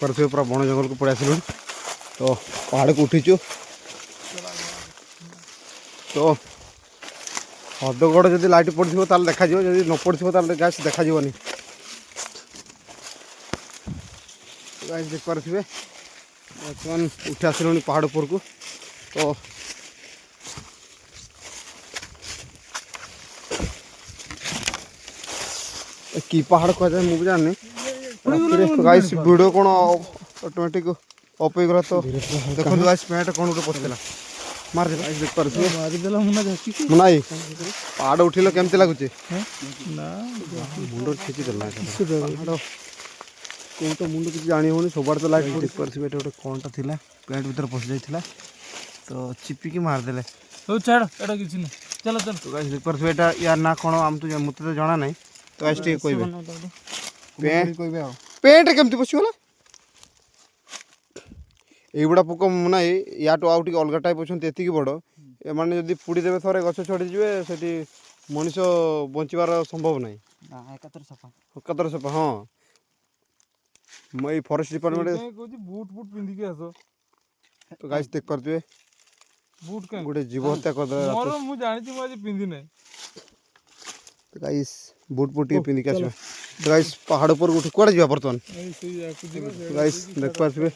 पर पूरा बण जंगल को पड़े आसल तो पहाड़ को उठीचु तो हदगड़ जब लाइट पड़ो ताल देखा जब न पड़ो ताल गैस देखा नहीं गैस देख पारे बर्तमान उठी आसल पहाड़ उपर को तो कि पहाड़ कह जाए मुझे जाननी गाइस वीडियो कौन ऑटोमेटिक ऑफ हो गला तो देखो गाइस पैंट कौन गोटे पड़ता मार दे गाइस देख पारे मारिदेला मुना झाकी मुना पहाड़ उठिल केमती लगुच ना मुंड खिची देला पहाड़ कौन तो मुंड किसी जानी होनी सब तो लाइट देख पारे गोटे कौनटा था पैंट भर पशि जाता तो चिपिकी मारदे हो छाड़ एटा किछि न चल चल तो गाइस देख पारे एटा यार ना कौन आम तो मत तो जाना नहीं तो गाइस टे कहबे पेंट केमती पशिगला एगुड़ा पोक ना या तो आउ अलग टाइप अच्छा एति बड़ एमाने जदि पुड़ी देवे थरे गछ छड़ी जिवे सेठी मनीष बंचवार संभव नहीं एकातर सफा हाँ मैं फॉरेस्ट डिपार्टमेंट बूट बूट पिंदी के आसो तो गाइस देख पारथुए बूट का गोटे जीव हत्या कर मोर मु जानि छी मु आज पिंदी नै तो गाइस बूट बूट के पिंदी के आसबे तो गाइस पहाड़ ऊपर उठ कुआडे जीवा बर्तमान गाइस देख पारथुए